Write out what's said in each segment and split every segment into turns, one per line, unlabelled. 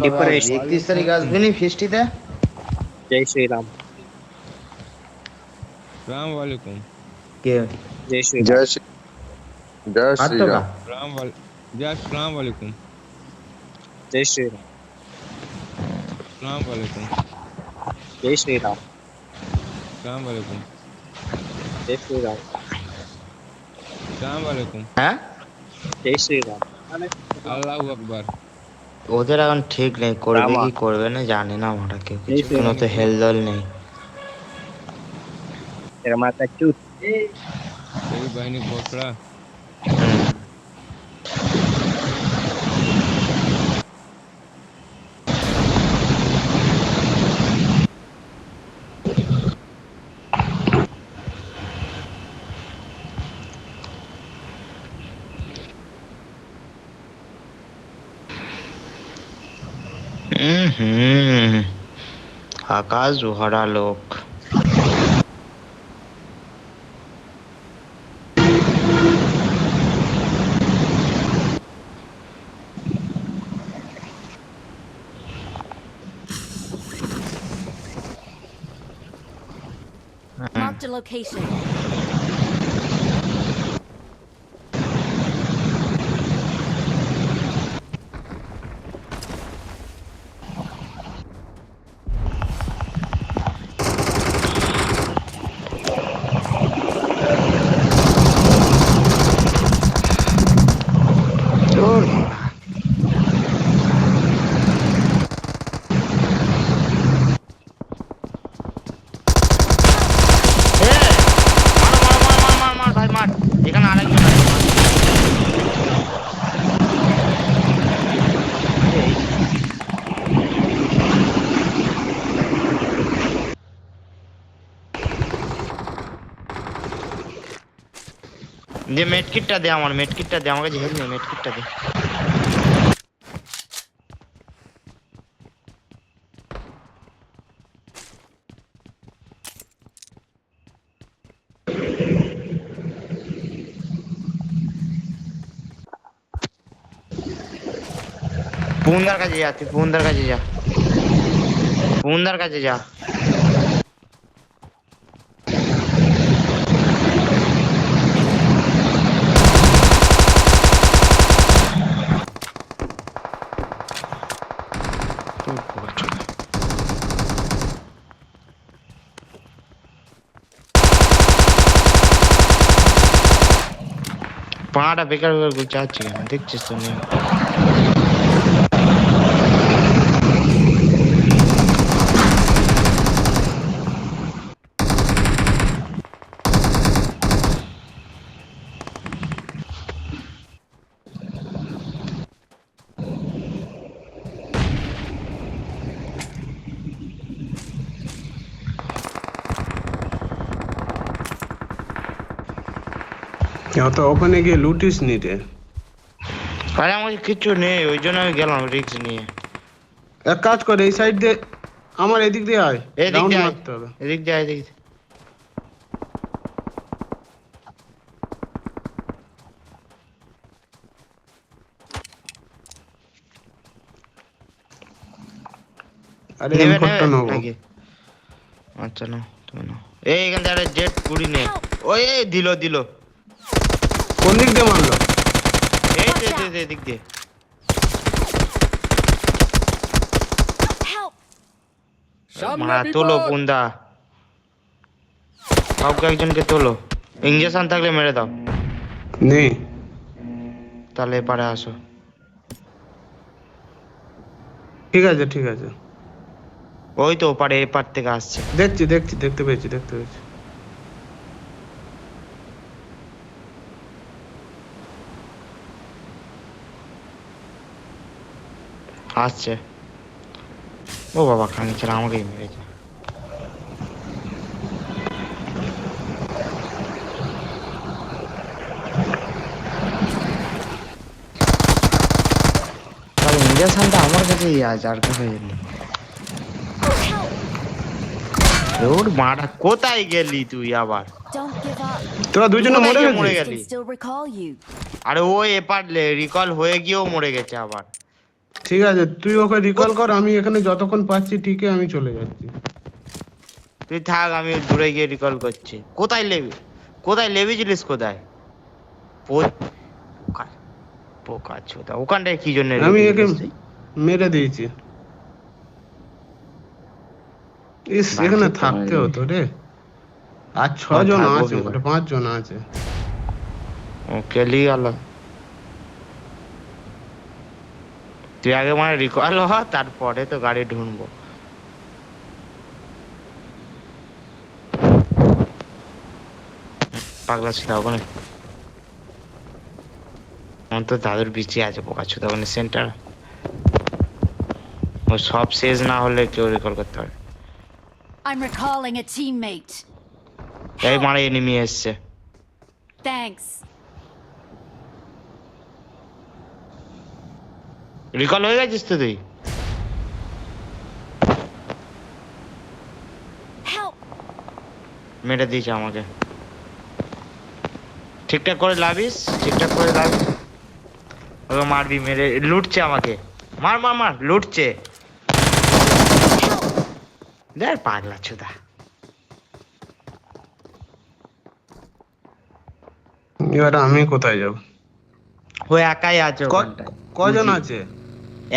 Depression
31 तारीख আসবে নি ফেস্টিতে
जय श्री राम
राम वालेकुम
কে
जय श्री राम
जय श्री जय श्री
আত্মকা
राम।
राम वाल जय सलाम वालेकुम
जय श्री राम
सलाम वालेकुम
जय श्री राम
सलाम वालेकुम
जय श्री राम
सलाम वालेकुम
হ্যাঁ
जय श्री राम
अल्लाहू अकबर
ওদের এখন ঠিক নেই করবে
रामा
কি করবে না জানি না আমরা কেউ
जय
কিছু
श्री
কোনো
राम
তো হেলদল নেই
तेरा माता चूत
तेरी बहनी भोसड़ा
হুম। হুম আকাশ ভরা লোক
Marked a location.
তোর এ, মার ভাই মার এখানে আরেকজন আছে মার। যে মেডকিটটা দে আমার মেডকিটটা দে আমার কাছে হেল নেই মেডকিটটা দে পুন্দার কাছে যা তুই পুন্দার কাছে যা পুন্দার কাছে যা পাটা বেকার বেকার গুছাচ্ছি কেন দেখছিস তো নেই
यहाँ तो ওখানে গিয়ে লুটিস নি রে।
আরে আমার কাছে কিচ্ছু নেই ওই জন্য আমি গেলাম রিস্ক নিয়ে
এক কাজ কর এই সাইড দিয়ে আমার এদিক দিয়ে আয়
এদিক
রাউন্ড
দিয়ে আয়
মারতে হবে।
এদিক দিয়ে আয় এদিক দিয়ে।
আরে
নেবে
M4টা
নেবে
নেবো।
নাকি আচ্ছা নাও তুমি নাও এই এখান থেকে একটা জেট কুড়ি নে ওই এই দিল দিল
কোন দিক দিয়ে মারলো?
এই দে দে দে এদিক দিয়ে
Help!
মারা তোলো পুন্দা কাউকে একজনকে তোলো ইঞ্জেকশন থাকলে মেরে দাও
নেই।
তাহলে এপারে আসো
ঠিক আছে ঠিক আছে
ওই তো ওপারে এপার থেকে আসছে
দেখছি দেখছি দেখতে পেয়েছি দেখতে পেয়েছি।
আসছে ও বাবা খানি ছেলে আমাকেই মেরেছে তাহলে ইঞ্জেকশনটা আমার কাছেই আছে আর কোথায় গেলি ওর মারা কোথায় গেলি তুই আবার
Don't give up.
তোরা দুজনে মরে
কোথায় মরে
গেছিস?
গেলি
Can still recall you.
আরে ও এপার রিকল হয়ে গিয়েও মরে গেছে আবার
ঠিক আছে, তুই ওকে রিকল কর, আমি এখানে যতক্ষণ পাচ্ছি টিকে আমি চলে যাচ্ছি।
তুই থাক, আমি দূরে গিয়ে রিকল করছি। কোথায় লেবি, কোথায় লেবিছিলিস কোথায়? পোকা পোকা ছোটা, ওখানটায় কি জন্য
আমি একে
রেখেছিলিস তুই?
মেরে দিয়েছি। ইস, এখানে
বাঞ্চোত তো
থাকতে
মারবি।
হতো রে। আর 6 জন
থাকবো
আছে,
কি
মোটে
করে?
5 জন আছে।
ও কেলি গেল। তুই আগে মানে রিকল হ, তারপরে তো গাড়ি ঢুনবো। পাগলা ছিল ওখানে, আমার তো দাদুর বিচি আছে পোকা ছোটা ওখানে সেন্টার। ও সব শেষ না হলে কেউ রিকল করতে পারে।
I'm recalling a teammate.
এই
Help!
মানে এনিমি এসছে।
Thanks.
রিকল হয়ে গেছিস তো তুই?
Help!
মেরে দিয়েছে আমাকে। ঠিকঠাক করে লাভিস, ঠিকঠাক করে লাভিস। ওকে মারবি, মেরে লুটছে আমাকে। মার মার মার, লুটছে।
Help!
দেখ পাগলা চোদা।
এবার আমি কোথায় যাব?
ও একাই আছে ওখানটায়।
কজন
বুঝি।
আছে?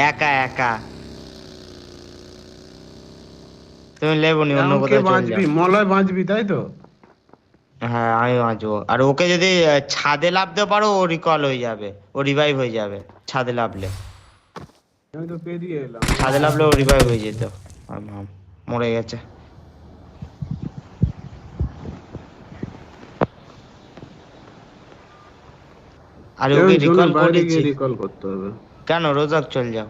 একা একা। তুমি লেবনি, অন্য
এখন কে
কোথাও চল
বাঁচবি?
যাও।
মলয় বাঁচবি, তাই তো?
হ্যাঁ আমি বাঁচবো। আর ওকে যদি ছাদে লাফতে পারো, ও রিকল হয়ে যাবে, ও রিভাইভ হয়ে যাবে ছাদে লাফলে।
আমি তো পেরিয়ে এলাম।
ছাদে লাফলে ও রিভাইভ হয়ে যেত। মরে গেছে। আর ওকে রিকল
বাইরে
করেছি।
গিয়ে রিকল করতে হবে।
কেন রোজাক চল যাও।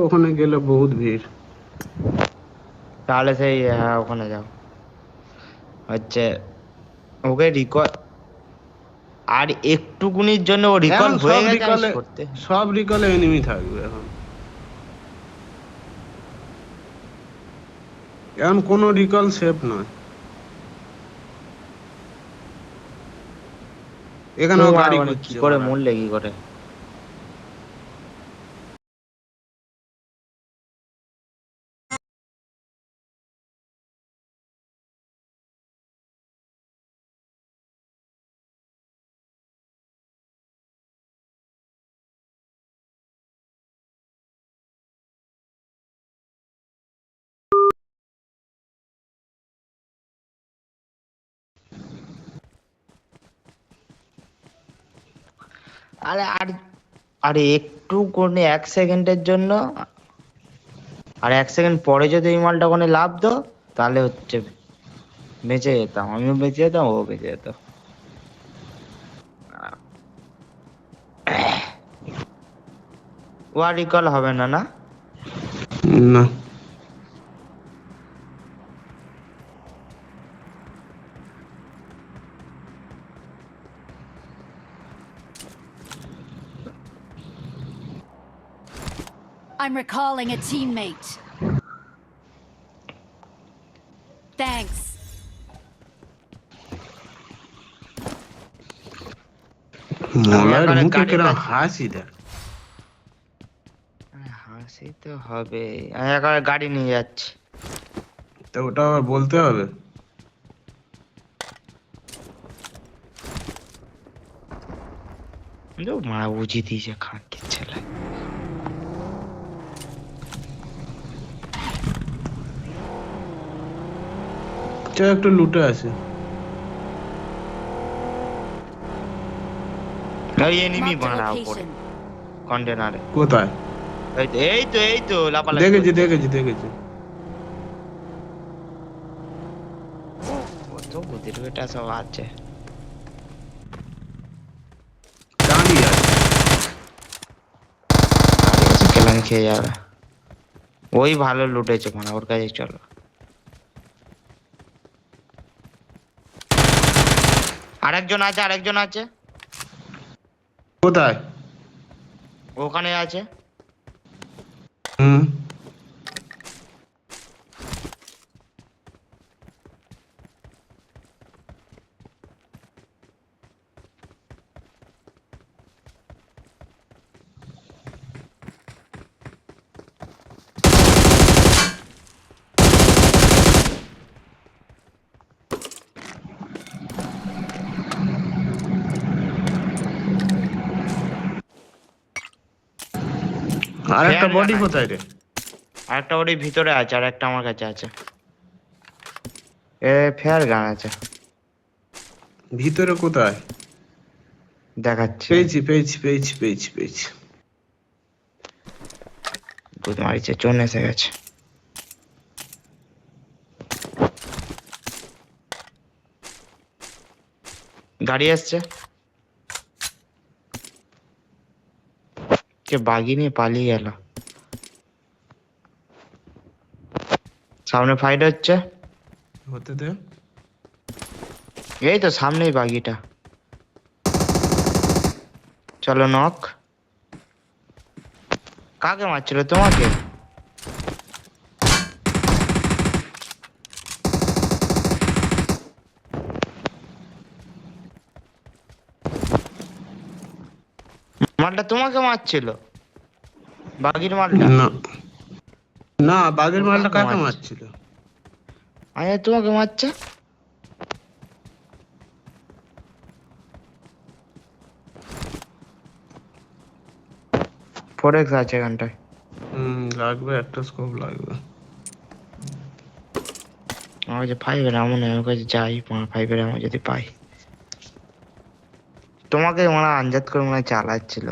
ওখানে গেলে বহুত ভিড়।
তাহলে সেই হ্যাঁ ওখানে যাও। হচ্ছে ওকে রিকল, আর একটুকুনির জন্য ও রিকল
এখন
হয়ে গেছে আমি করতে।
সব রিকলে এনিমি থাকবে এখন। এখন কোনো রিকল সেফ নয়। এখানেও গাড়ি
কি
করছে
করে
ওরা।
মরলে কি করে? আরে আর, আরে একটু কোনে 1 সেকেন্ডের জন্য, আর 1 সেকেন্ড পরে যদি এই মালটা ওখানে লাভ দো, তাহলে হচ্ছে বেঁচে যেতাম, আমিও বেঁচে যেতাম, ও বেঁচে যেত। ও আর রিকল হবে না না?
না।
I'm recalling a teammate. Thanks.
মলয়ের
এখানে
মুখে
গাড়ির
কিরম
কাছে-
হাসি দেখ।
হাসি তো হবে, আমি এখন গাড়ি নিয়ে যাচ্ছি।
তো ওটা আবার বলতে হবে।
মা বুঝিয়ে দিয়েছে খাঁটির ছেলে।
চল একটু লুটে আসে।
ওই এনিমি
Marked a
বাড়া উপরে
location.
কন্টেনারে।
কোথায়?
এই তো লাপালাপি
দেখেছি
করছে।
দেখেছি দেখেছি।
কত বুদ্ধির বেটা সব আছে।
দাঁড়িয়ে আছে।
কেলান খেয়ে যাবে। ওই ভালো লুটেছে, মানে ওর কাছে চলো। আরেকজন আছে।
কোথায়?
ওখানে আছে।
হুম। আর একটা
ফ্যান
বডি
লাগাই।
কোথায় রে?
আরেকটা ওর ভিতরে আছে, আর একটা আমার কাছে আছে। এ ফেয়ার গান আছে,
ভিতরে কোথায়?
দেখাচ্ছি।
পেয়েছি পেয়েছি পেয়েছি পেয়েছি পেয়েছি।
বুধ মারিছে, চোন এসে গেছে। গাড়ি আসছে, কে বাগি নিয়ে পালিয়ে গেল। সামনে ফাইট হচ্ছে,
হতে দে।
এই তো সামনেই বাগিটা। চলো নক। কাকে মারছিল তোমাকে? মালটা তোমাকে মারছিল, বাগির মালটা।
না না, বাঘের মালটা
কাকে
কাকে
মারছে?
মারছিল?
আরে তোমাকে মারছে। ফোরেক্স আছে এখানটায়।
লাগবে, একটা স্কোপ লাগবে।
আমার কাছে ফাইভের এমন আমার কাছে যাই, ফাইভের এমন যদি পাই। তোমাকে মানে আনজাত করে মনে হয় চালাচ্ছিল।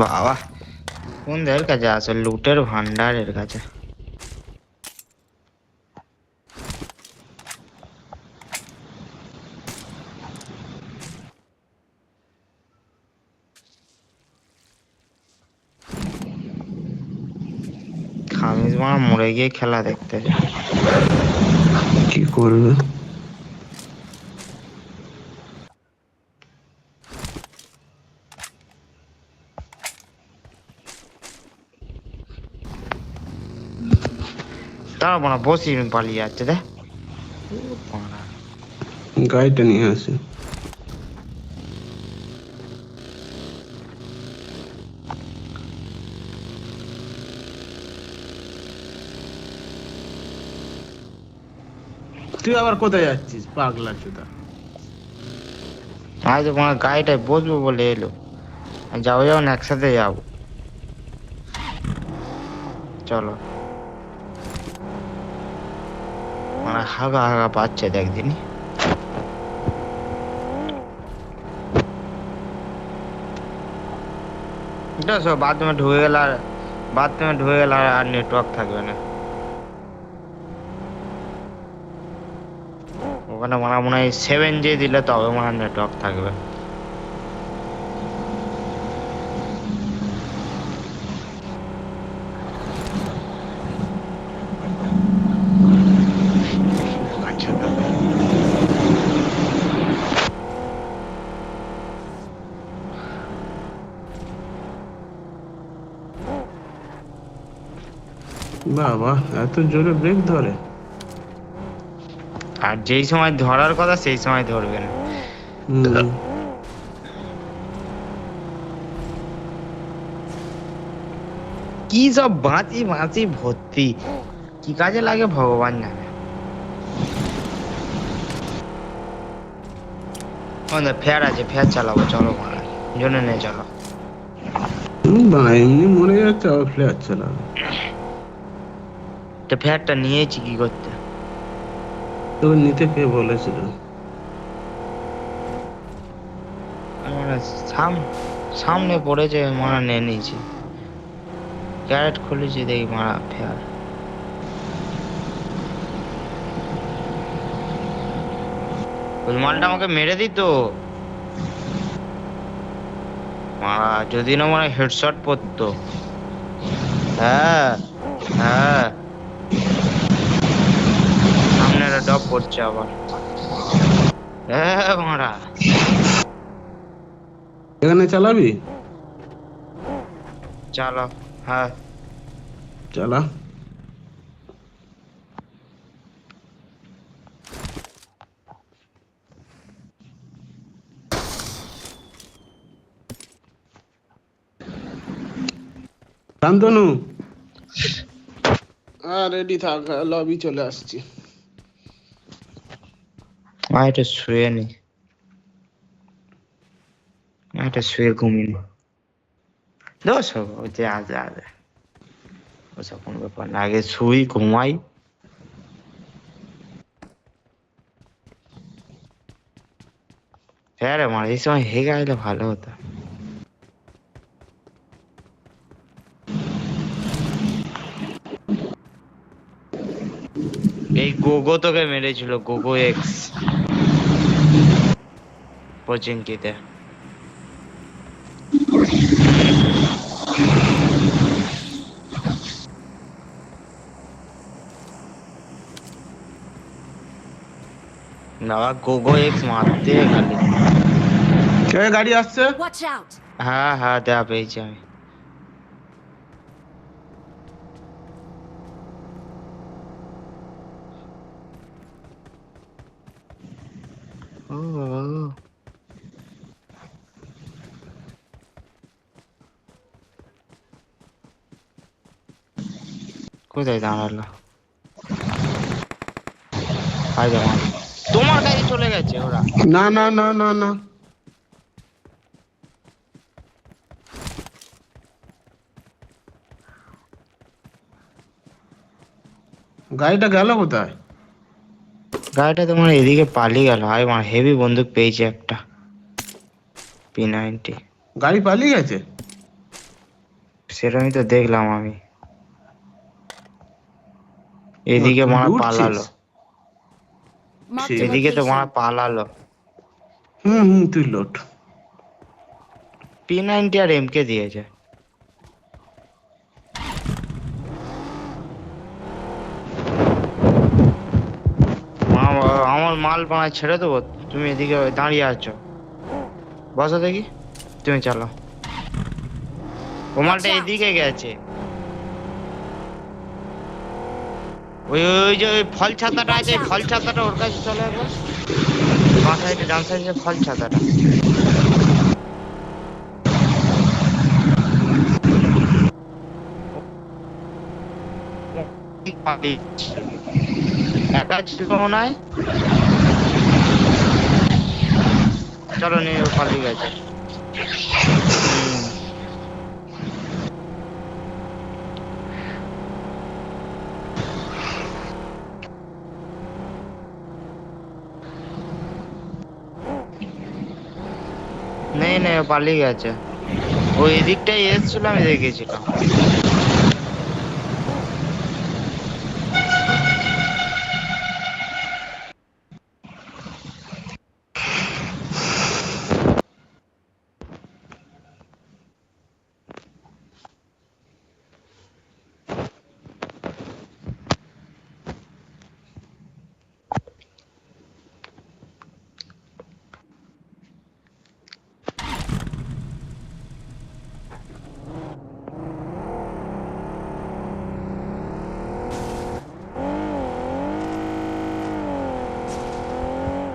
বাবা, কোন দের কাছে আছে লুটের ভান্ডার এর কাছে। খামিজ মারা মরে গিয়ে খেলা দেখতে যায়।
কি করবে?
তারা মানে বসি পালিয়ে যাচ্ছে দেখ। বাড়া।
গাড়িটা নিয়ে আসে। তুই আবার কোথায় যাচ্ছিস পাগলা চোদা?
আজ তোমার গাড়িটায় বসবো বলে এলো, যাও যাও না একসাথে যাবো। চলো। মানে হাগা হাগা পাচ্ছে দেখদিন। এটা সব বাথরুমে ঢুকে গেল, আর বাথরুমে ঢুকে গেল আর নেটওয়ার্ক থাকবে না ওখানে। মনে হয় 7G দিলে তবে মনে হয় নেটওয়ার্ক থাকবে।
বাবা, এত জোরে ব্রেক ধরে?
আর যেই সময় ধরার কথা সেই সময় ধরবে না।
হুম।
কি সব বাঁচি বাঁচি ভর্তি, কি কাজে লাগে ভগবান জানে। ফেয়ার আছে, ফেয়ার চালাবো চলো মারা জন্য নে চলো।
বা এমনি মরে যাচ্ছে, আবার ফ্ল্যাট চালাবে।
তো ফেয়ারটা নিয়েছি কি করতে?
তোকে নিতে কে বলেছিল?
মানে সামনে পড়েছে মারা নিয়ে নিয়েছি। ক্যারেট খুলেছি দেখি মারা ফেয়ার। ওই মালটা আমাকে মেরে দিত মারা, যদি না মানে হেডশট পড়তো। হ্যাঁ হ্যাঁ, সামনে একটা ডপ পড়ছে আবার। হ্যাঁ মারা,
এখানে চালাবি?
চলো। হ্যাঁ
চালা। শান্তনু রেডি থাক, লবি চলে আসছি।
এটা শুয়ে নি, এটা শুয়ে ঘুমিয়ে নি। দোষ হচ্ছে আজ আজ ওসব কোনো ব্যাপার না, আগে শুই ঘুমাই। হ্যাঁ রে মার, এই সময় হেগে আসলে ভালো হতো। এই গোগো তোকে মেরেছিল, গোগো এক্স পচিংকিতে। না গোগো এক্স মারতে খালি।
গাড়ি আসছে।
Watch out!
হ্যাঁ হ্যাঁ দেয়া পেয়েছি আমি। ও বাবা গো। কোথায় দাঁড়ালো? হাই দেখো, তোমার কাছে চলে গেছে ওরা।
না না না না না, গাড়িটা গেল কোথায়?
গাড়িটা তোমার এদিকে পালিয়ে গেল। হাই মার, হেভি বন্দুক পেয়েছি একটা, P90।
গাড়ি পালিয়ে গেছে?
সেরকমই তো দেখলাম আমি। এদিকে
তুই
মারা
লুটছিস?
পালালো,
Marked a
এদিকে তো মারা
location.
পালালো।
তুই লোট।
P90 আর এমকে দিয়েছে। আমার মাল বানায় ছেড়ে দেবো, তুমি এদিকে দাঁড়িয়ে আছো। বসো দেখি, তুমি চালাও। ও মালটা এদিকে গেছে। ওই ওই যে ওই ফল ছাতাটা আছে, ফল ছাতাটা ওর কাছে চলে একবার। বাঁ সাইডে ডান সাইডে ফল ছাতাটা। একা ছিল মনে হয়। চলো নিয়ে ও পালিয়ে গেছে। নেই নেই, ও পালিয়ে গেছে। ওই এদিকটাই এসেছিল, আমি দেখেছিলাম।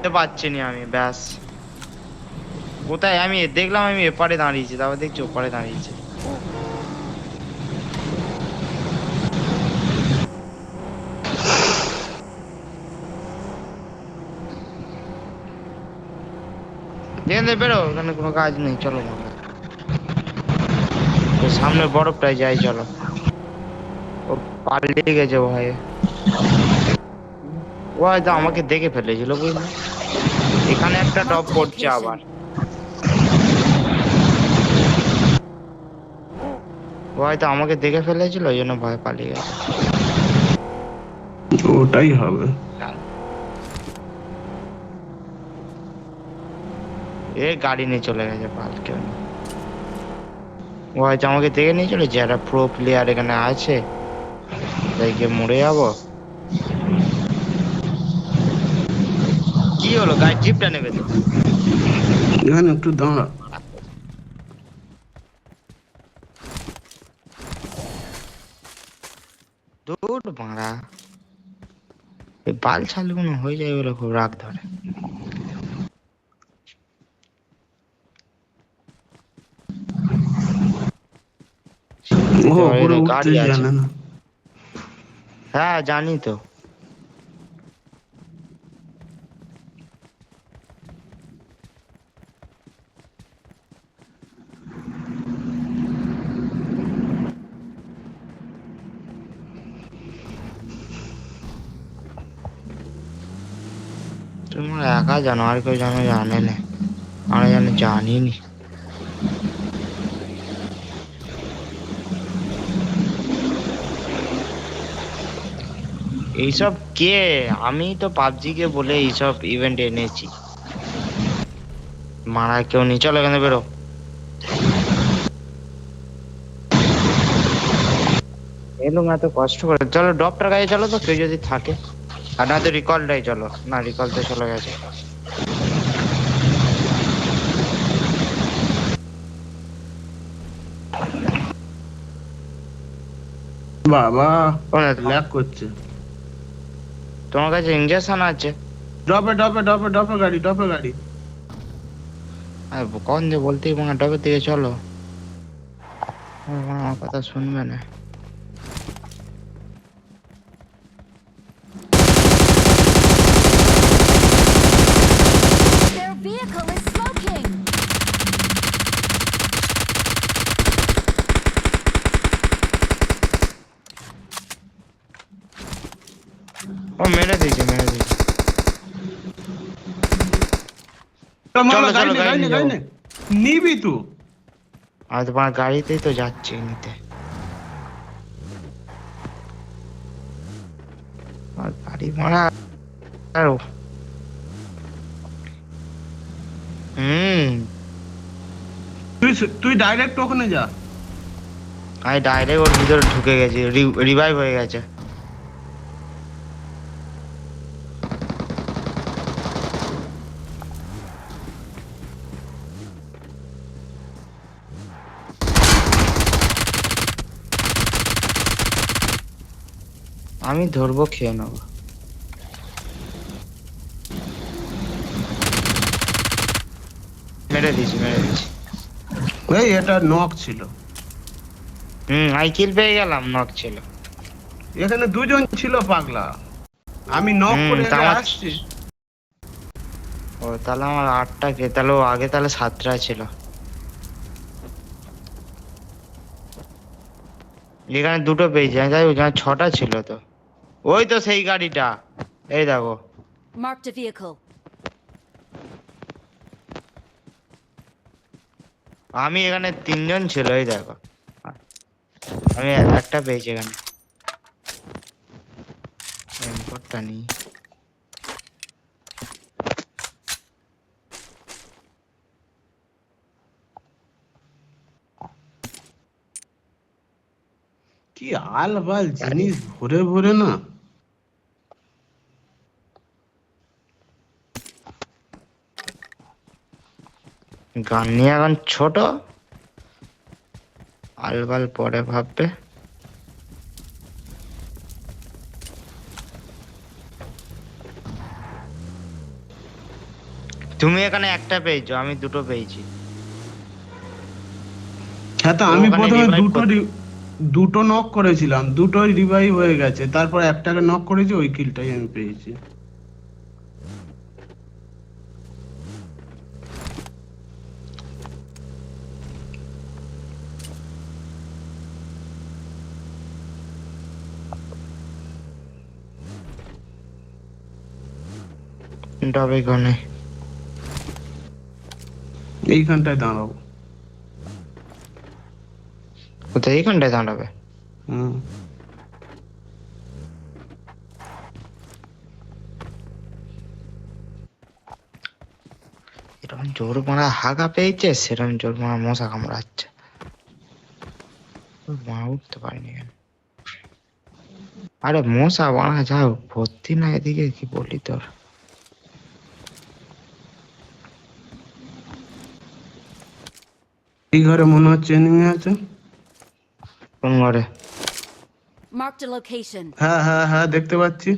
বুঝতে পারছি না আমি, ব্যাস। কোথায় আমি দেখলাম, আমি এপারে দাঁড়িয়েছি, তারপর দেখছি ওপারে দাঁড়িয়েছে। এখান থেকে বেরো, ওখানে কোনো কাজ নেই, চলো মামা। ওই সামনে বরফটায় যাই, চলো। ও পাল্টে গেছে ভাই, ও হয়তো আমাকে দেখে ফেলেছিল বুঝলি। এখানে একটা ড্রপ পড়ছে আবার। ও হয়তো আমাকে দেখে ফেলেছিল, ওই জন্য ভয় পালিয়ে গেছে।
ওটাই হবে।
এ গাড়ি নিয়ে চলে গেছে পাল্টে। ও হয়তো আমাকে দেখে নিয়েছিল, যারা প্রো প্লেয়ার এখানে আছে তাই গিয়ে মরে যাবো। কি হলো, গাড়ি জিপটা নেবে তো?
এখানে একটু দাঁড়া।
দূর মারা, এই বাল ছালগুলো হয়ে যায় বলে খুব রাগ ধরে।
ও
তোমার
পুরো
এখানে
উঠতে
গাড়ি আছে।
জানে না।
হ্যাঁ জানি তো। তোমার একা জানো, আর কেউ জানো জানে না, আমরা জানি নি। এইসব কে, আমি তো পাবজি কে বলে এইসব ইভেন্ট এনেছি, মারা কেউ নেই। চলো এখানে বেরো। এলুম এত কষ্ট করে, চলো ডক্টর কাছে চলো তো, কেউ যদি থাকে। আর না তো রিকলটাই চলো, না রিকল তো চলে গেছে।
বাবা
ওখানে
ল্যাগ করছে।
তোমার কাছে ইঞ্জেকশন আছে?
ডপে ডপে ডপে ডপে গাড়ি, ডপে গাড়ি।
আর কখন যে বলতেই মনে ডবের দিকে চলো, আমার কথা শুনবে না।
Their vehicle is smoking.
ও মেরে দিয়েছে, মেরে দিয়েছে।
মামা
চলো,
গাড়ি
চলো,
নে,
গাড়ি
গাড়ি নে,
নিয়ে
গাড়ি
যাবো।
নে। নিবি তো?
আমি তোমার গাড়িতেই তো যাচ্ছি নিতে। আর গাড়ি মারা। হুম,
তুই ডাইরেক্ট ওখানে যা।
আমি ডাইরেক্ট ওর ভিতরে ঢুকে গেছি, রিভাইভ হয়ে গেছে। আমি ধরবো, খেয়ে নেবো। মেরে দিয়েছি, মেরে দিয়েছি।
এই এটা নক ছিল।
আমি কিল পেয়ে গেলাম, নক ছিল।
এখানে দুজন ছিল পাগলা, আমি নক করে
তা আমার-
আসছি।
ও তাহলে আমার 8টা কে, তাহলে ও আগে তাহলে 7টা ছিল। এখানে 2টো পেয়েছি, আমি যাই ওখানে 6টা ছিল তো। ওই তো সেই গাড়িটা, এই দেখো।
Marked a vehicle.
আমি এখানে 3জন ছিল, এই দেখো। আমি একটা পেয়েছি এখানে। এমপোর্টটা নেই।
কি আলবাল জিনিস ভরে ভরে না।
গান নিয়ে এখন ছোট, আলবাল পরে ভাববে। তুমি এখানে একটা পেয়েছো, আমি 2টো পেয়েছি।
হ্যাঁ তো আমি
ওখানে
প্রথমে
revive
দুটো নক করেছিলাম, দুটোই রিভাইভ হয়ে গেছে, তারপর একটাকে নক করেছি, ওই কিলটাই আমি পেয়েছি।
ডবে গনে
এইখানটায় দাঁড়াবো।
কোথায়? এইখানটায় দাঁড়াবে?
হুম।
এরকম জোর মারা হাগা পেয়েছে, সেরকম জোর মারা মশা কামড়াচ্ছে। মা উঠতে পারিনি কেন? আরে মশা বানা যাও ভর্তি না এদিকে, কি বলি তোর।
এই ঘরে মনে হচ্ছে এনিমি আছে।
কোন ঘরে?
Marked a location.
হ্যাঁ হ্যাঁ হ্যাঁ, দেখতে পাচ্ছি।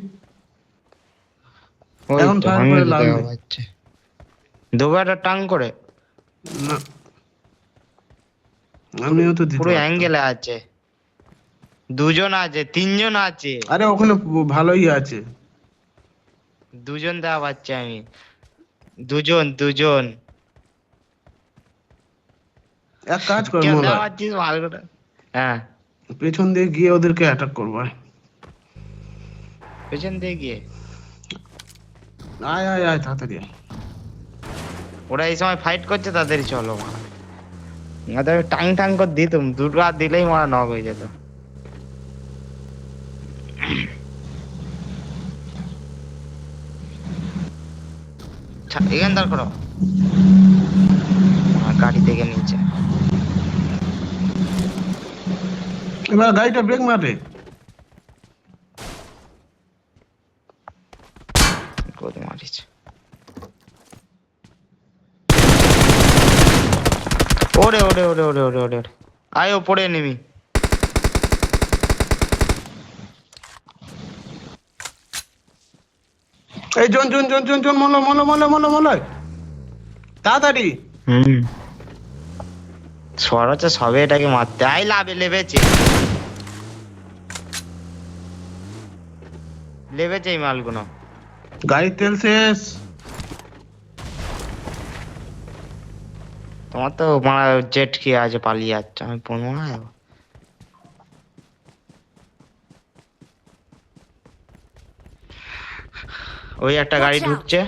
ওই
এখন
তো
ফায়ার
আমি
করে
তো
লাভ
দেখা
নেই।
পাচ্ছি। দুবারটা টাং করে।
না, আমিও তো দিতে
পুরো
পারতাম।
অ্যাঙ্গেলে আছে। দুজন আছে, তিনজন আছে,
আরে ওখানে ভালোই আছে।
দুজন দেওয়া পাচ্ছি আমি, দুজন দুজন।
এক কাজ কর
কেন দেওয়া
মলয়,
পাচ্ছিস ভালো করে? হ্যাঁ,
পেছন দিয়ে গিয়ে ওদেরকে অ্যাটাক করবো। আয়
পেছন দিয়ে গিয়ে
আয় আয় আয়, তাড়াতাড়ি আয়।
ওরা এই সময় ফাইট করছে, তাড়াতাড়ি চলো মারা। আমি টাং টাং করে দিতাম, দুটো হাত দিলেই মারা নক হয়ে যেত। এখান দাঁড় করো, গাড়ি থেকে নিচে।
এবার গাড়িটা ব্রেক মারে।
কোথায় মারিস? ওরে ওরে ওরে ওরে ওরে ওরে, আয় ওপরে নেমি।
এই জন জন জন জন জন, মলয় মলয় মলয় মলয় মলয়, তাড়াতাড়ি।
সরছে সবে এটাকে মারতে। আই লাভে লেবেছে, লেবেছে এই মালগুলো।
গাড়ির তেল শেষ।
তোমার তো মারা জেট কি আছে, পালিয়ে যাচ্ছে। আমি ফোন মারা ওই একটা গাড়ি
Watch out!
ঢুকছে।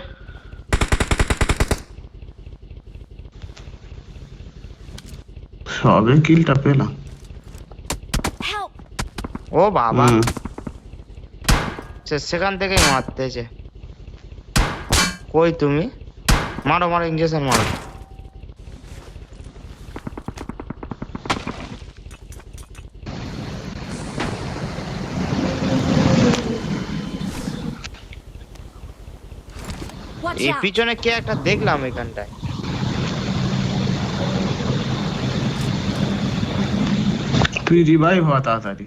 সবে কিলটা পেলাম।
Help!
ও বাবা,
হুম।
সেখান থেকেই মারতেছে। কই তুমি? মারো মারো, ইঞ্জেকশন মারো।
Watch
এই
out!
পিছনে কে একটা দেখলাম এখানটায়।
তুই রিভাইভ হওয়া তাড়াতাড়ি।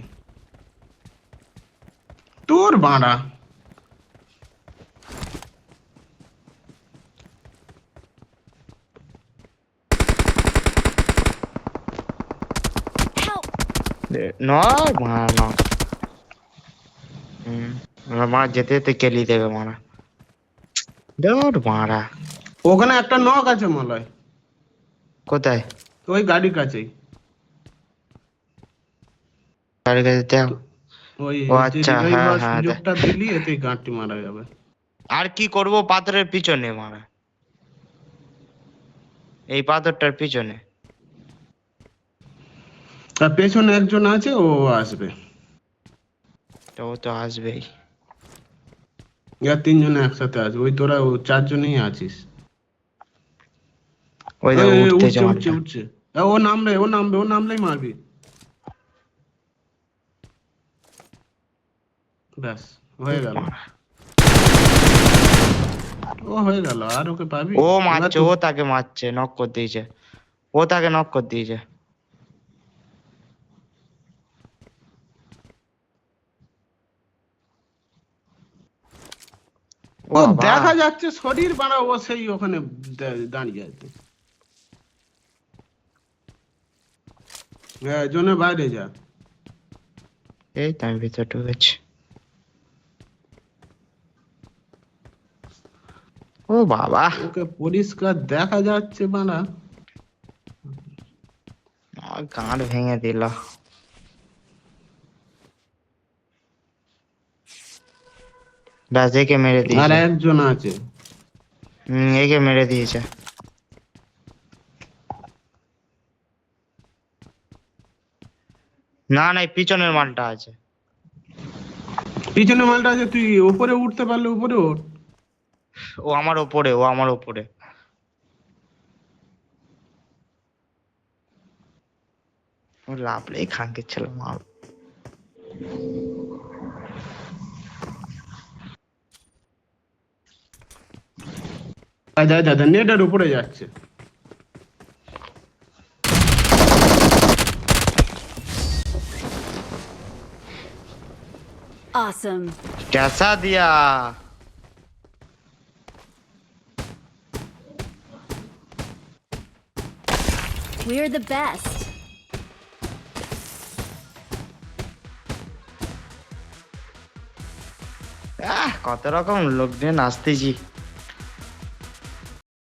তোর বাড়া।
Help!
নয় মারা না। মারা যেতে যেতে কেলি দেবে মারা। দৌড় মারা।
ওখানে একটা নক আছে মলয়,
কোথায়?
ওই গাড়ির কাছেই।
গাড়ি কাছে দেখ।
ওই
ও
যে
আচ্ছা,
রিভাইভ
হ্যাঁ
হওয়ার
হ্যাঁ।
সুযোগটা দিলি, এতেই গাঁটটি মারা যাবে।
আর কি করব, পাথরের পিছনে মারা, এই পাথরটার পিছনে।
আর পেছনে একজন আছে, ও আসবে।
তো ও তো আসবেই।
ইয়ার তিনজনে একসাথে আসবে। ওই তোরা চারজনেই আছিস।
ওই
এই,
দেখো
এই,
উঠতেছে
উঠছে উঠছে
মালটা।
উঠছে। ও নামবে, ও নামবে, ও নামলেই মারবি। ব্যাস হয়ে গেল,
মারা।
ও হয়ে গেল। আর ওকে পাবি?
ও
এবার
মারছে,
তো-
ও তাকে মারছে, নক করে দিয়েছে। ও তাকে নক করে দিয়েছে।
ও
বাবা,
দেখা যাচ্ছে শরীর বাড়া, ও সেই ওখানে দাঁড়িয়ে আছে। হ্যাঁ, জন্য বাইরে যা।
এই তো আমি ভিতরে ঢুকেছি। ও বাবা,
ওকে পরিষ্কার দেখা যাচ্ছে বাড়া।
আমার গাঁট ভেঙে দিল। ব্যাস, একে মেরে
আর
দিয়েছে।
একজন আছে।
একে মেরে দিয়েছে। না না, এই পিছনের মালটা আছে।
পিছনে মালটা আছে, তুই উপরে উঠতে পারলে উপরে ওঠ।
ও আমার ওপরে, ও আমার ওপরে। ও লাভলেই খানকে ছিল মাল।
যা যা যা, নেটের উপরে যাচ্ছে।
Awesome.
कैसा दिया?
We're the best.
কত রকম লোক নিয়ে নাচতেছি